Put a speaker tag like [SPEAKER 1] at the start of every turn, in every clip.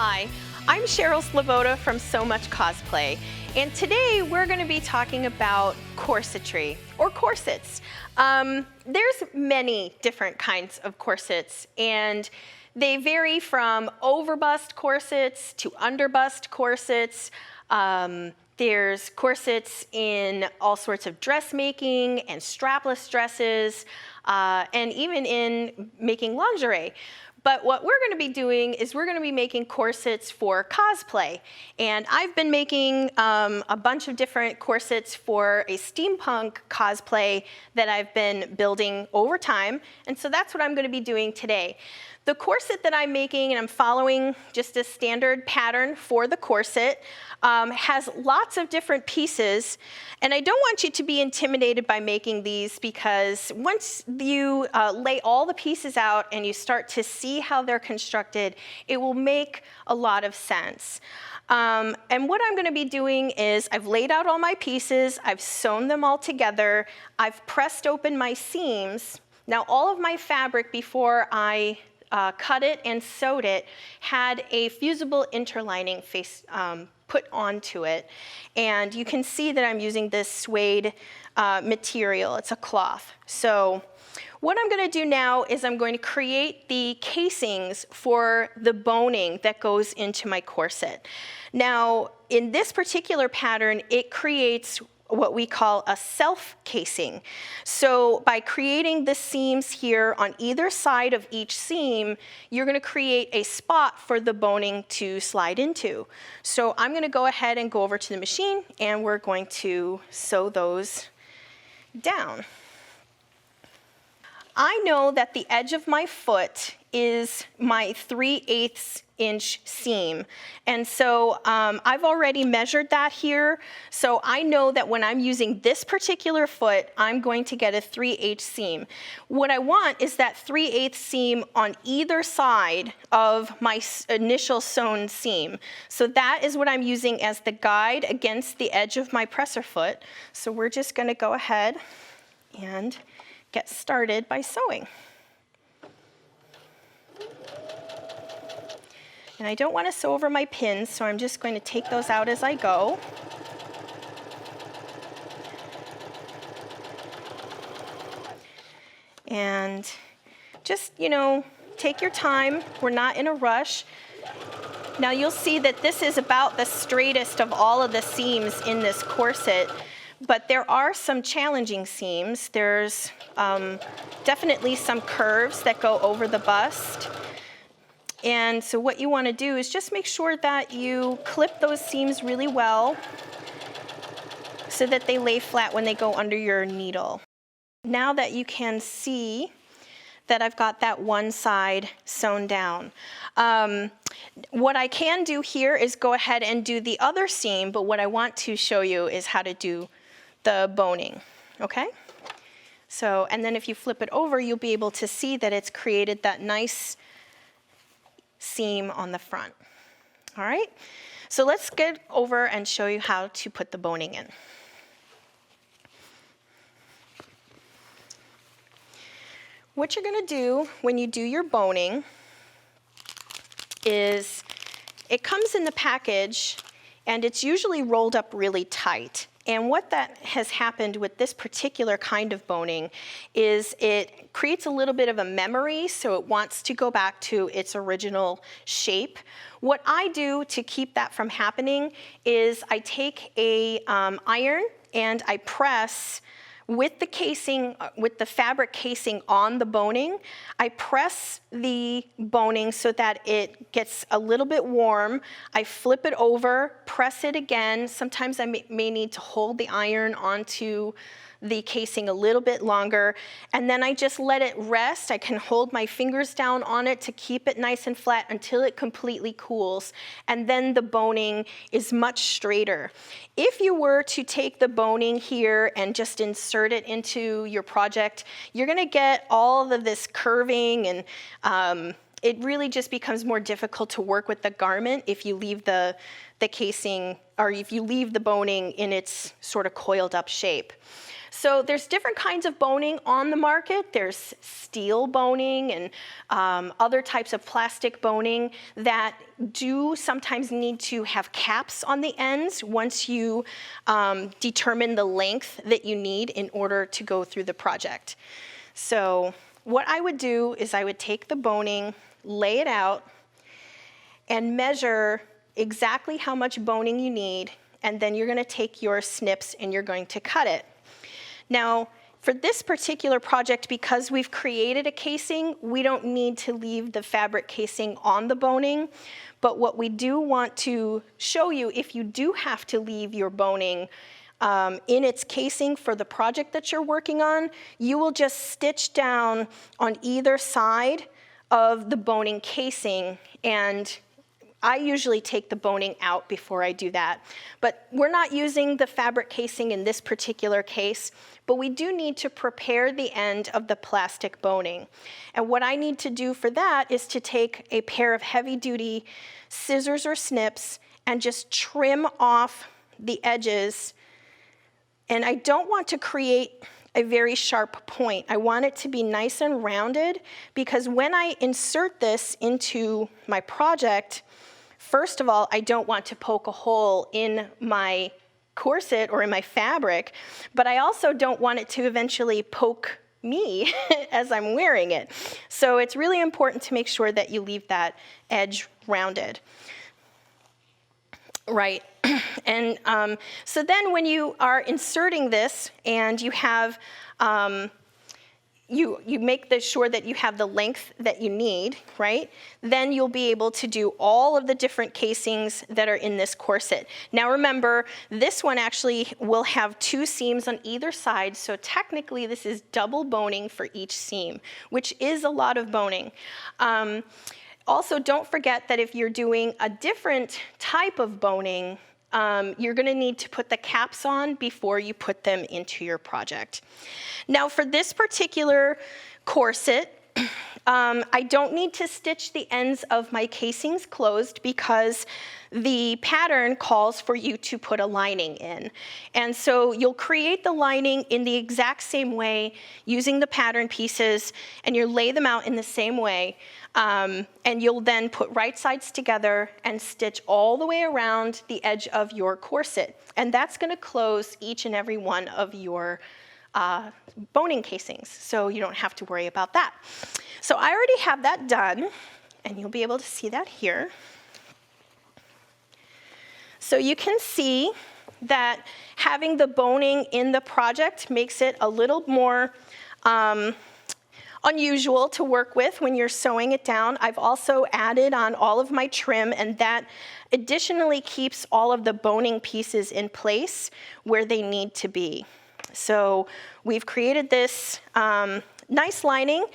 [SPEAKER 1] Hi, I'm Cheryl Sleboda from So Much Cosplay, and today we're going to be talking about corsetry, or corsets. There's many different kinds of corsets, and they vary from overbust corsets to underbust corsets. There's corsets in all sorts of dressmaking and strapless dresses, and even in making lingerie. But what we're going to be doing is we're going to be making corsets for cosplay. And I've been making a bunch of different corsets for a steampunk cosplay that I've been building over time. And so that's what I'm going to be doing today. The corset that I'm making, and I'm following just a standard pattern for the corset, has lots of different pieces. And I don't want you to be intimidated by making these, because once you lay all the pieces out and you start to see how they're constructed, it will make a lot of sense. And what I'm going to be doing is I've laid out all my pieces, I've sewn them all together, I've pressed open my seams. Now all of my fabric before I cut it and sewed it had a fusible interlining put onto it. And you can see that I'm using this suede material. It's a cloth. So what I'm going to do now is I'm going to create the casings for the boning that goes into my corset. Now, in this particular pattern, it creates what we call a self-casing. So by creating the seams here on either side of each seam, you're going to create a spot for the boning to slide into. So I'm going to go ahead and go over to the machine, and we're going to sew those down. I know that the edge of my foot is my 3/8 inch seam. And so I've already measured that here. So I know that when I'm using this particular foot, I'm going to get a 3/8 seam. What I want is that 3/8 seam on either side of my initial sewn seam. So that is what I'm using as the guide against the edge of my presser foot. So we're just going to go ahead and get started by sewing. And I don't want to sew over my pins, so I'm just going to take those out as I go. And just, take your time. We're not in a rush. Now you'll see that this is about the straightest of all of the seams in this corset, but there are some challenging seams. There's definitely some curves that go over the bust. And so what you want to do is just make sure that you clip those seams really well so that they lay flat when they go under your needle. Now that you can see that I've got that one side sewn down. What I can do here is go ahead and do the other seam, but what I want to show you is how to do the boning, okay? So, and then if you flip it over, you'll be able to see that it's created that nice seam on the front. All right, so let's get over and show you how to put the boning in. What you're going to do when you do your boning is it comes in the package and it's usually rolled up really tight. And what that has happened with this particular kind of boning is it creates a little bit of a memory, so it wants to go back to its original shape. What I do to keep that from happening is I take a iron and I press with the casing, with the fabric casing on the boning. I press the boning so that it gets a little bit warm. I flip it over, press it again. Sometimes I may need to hold the iron onto the casing a little bit longer, and then I just let it rest. I can hold my fingers down on it to keep it nice and flat until it completely cools, and then the boning is much straighter. If you were to take the boning here and just insert it into your project, you're going to get all of this curving and it really just becomes more difficult to work with the garment if you leave the casing, or if you leave the boning in its sort of coiled up shape. So there's different kinds of boning on the market. There's steel boning and other types of plastic boning that do sometimes need to have caps on the ends once you determine the length that you need in order to go through the project. So what I would do is I would take the boning, lay it out, and measure exactly how much boning you need, and then you're going to take your snips and you're going to cut it. Now, for this particular project, because we've created a casing, we don't need to leave the fabric casing on the boning, but what we do want to show you, if you do have to leave your boning in its casing for the project that you're working on, you will just stitch down on either side of the boning casing, and I usually take the boning out before I do that. But we're not using the fabric casing in this particular case, but we do need to prepare the end of the plastic boning. And what I need to do for that is to take a pair of heavy-duty scissors or snips and just trim off the edges. And I don't want to create a very sharp point. I want it to be nice and rounded, because when I insert this into my project, first of all, I don't want to poke a hole in my corset or in my fabric, but I also don't want it to eventually poke me as I'm wearing it. So it's really important to make sure that you leave that edge rounded. Right. And so then when you are inserting this and you have, you make sure that you have the length that you need, right? Then you'll be able to do all of the different casings that are in this corset. Now remember, this one actually will have 2 seams on either side, so technically this is double boning for each seam, which is a lot of boning. Also, don't forget that if you're doing a different type of boning, you're going to need to put the caps on before you put them into your project. Now for this particular corset, I don't need to stitch the ends of my casings closed because the pattern calls for you to put a lining in. And so you'll create the lining in the exact same way using the pattern pieces, and you'll lay them out in the same way. And you'll then put right sides together and stitch all the way around the edge of your corset. And that's going to close each and every one of your boning casings, so you don't have to worry about that. So I already have that done, and you'll be able to see that here. So you can see that having the boning in the project makes it a little more unusual to work with when you're sewing it down. I've also added on all of my trim, and that additionally keeps all of the boning pieces in place where they need to be. So we've created this nice lining,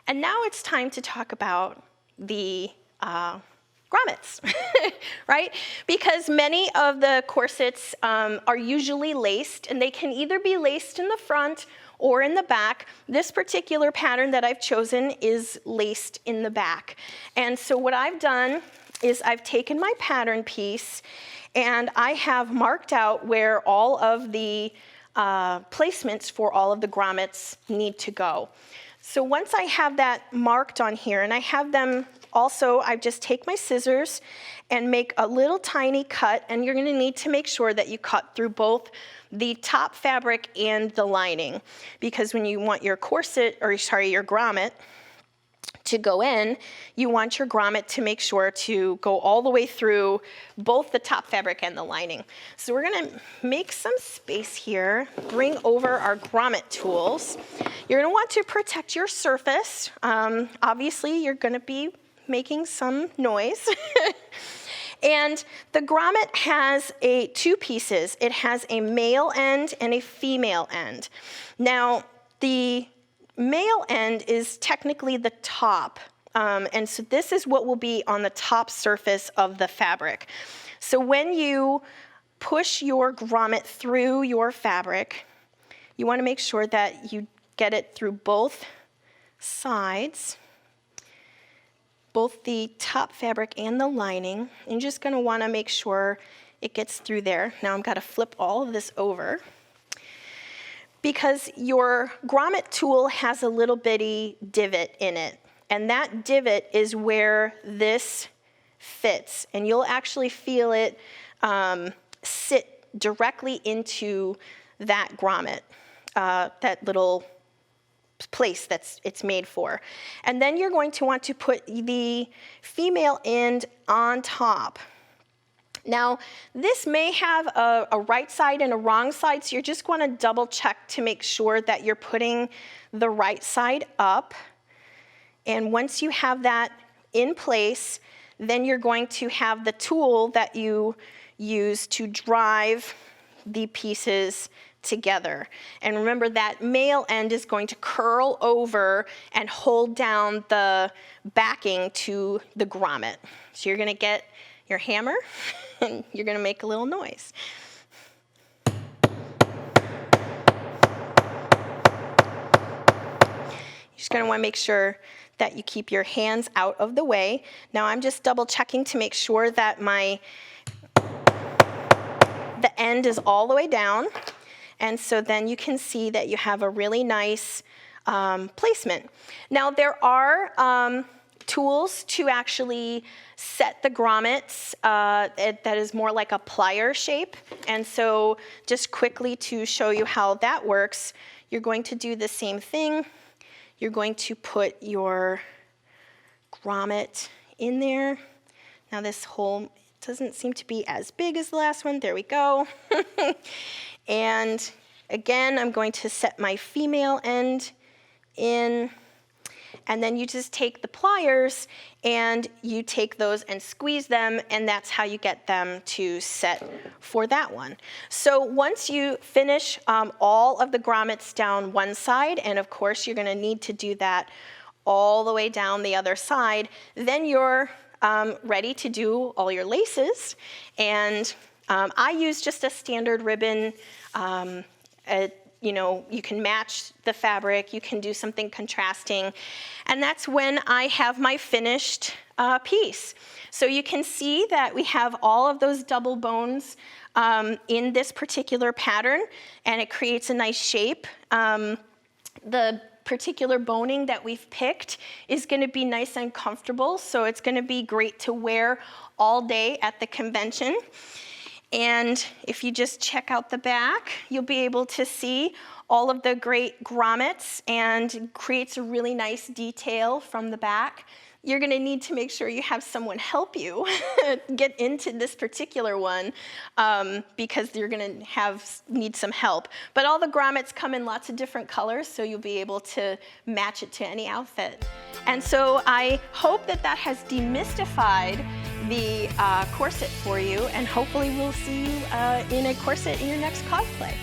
[SPEAKER 1] and now it's time to talk about the grommets, right? Because many of the corsets are usually laced, and they can either be laced in the front or in the back. This particular pattern that I've chosen is laced in the back. And so what I've done is I've taken my pattern piece and I have marked out where all of the placements for all of the grommets need to go. So once I have that marked on here, and I have them also, I just take my scissors and make a little tiny cut, and you're gonna need to make sure that you cut through both the top fabric and the lining, because when you want your corset, or sorry, your grommet to go in, you want your grommet to make sure to go all the way through both the top fabric and the lining. So we're gonna make some space here, bring over our grommet tools. You're gonna want to protect your surface. Obviously, you're gonna be making some noise. And the grommet has two pieces. It has a male end and a female end. Now, the male end is technically the top, and so this is what will be on the top surface of the fabric. So when you push your grommet through your fabric, you want to make sure that you get it through both sides both the top fabric and the lining. You're just gonna wanna make sure it gets through there. Now I'm gonna flip all of this over because your grommet tool has a little bitty divot in it. And that divot is where this fits. And you'll actually feel it sit directly into that grommet, that little place it's made for. And then you're going to want to put the female end on top. Now, this may have a right side and a wrong side, so you're just going to double check to make sure that you're putting the right side up. And once you have that in place, then you're going to have the tool that you use to drive the pieces together. And remember that male end is going to curl over and hold down the backing to the grommet. So you're going to get your hammer and you're going to make a little noise. You're just going to want to make sure that you keep your hands out of the way. Now I'm just double checking to make sure that the end is all the way down. And so then you can see that you have a really nice placement. Now there are tools to actually set the grommets that is more like a plier shape. And so just quickly to show you how that works, you're going to do the same thing. You're going to put your grommet in there. Now this hole doesn't seem to be as big as the last one. There we go. And again, I'm going to set my female end in. And then you just take the pliers and you take those and squeeze them, and that's how you get them to set for that one. So once you finish all of the grommets down one side, and of course you're gonna need to do that all the way down the other side, then you're ready to do all your laces. And I use just a standard ribbon. You know, you can match the fabric, you can do something contrasting, and that's when I have my finished piece. So you can see that we have all of those double bones in this particular pattern, and it creates a nice shape. The particular boning that we've picked is going to be nice and comfortable, so it's going to be great to wear all day at the convention. And if you just check out the back, you'll be able to see all of the great grommets, and creates a really nice detail from the back. You're going to need to make sure you have someone help you get into this particular one because you're going to need some help. But all the grommets come in lots of different colors, so you'll be able to match it to any outfit. And so I hope that that has demystified the corset for you, and hopefully we'll see you in a corset in your next cosplay.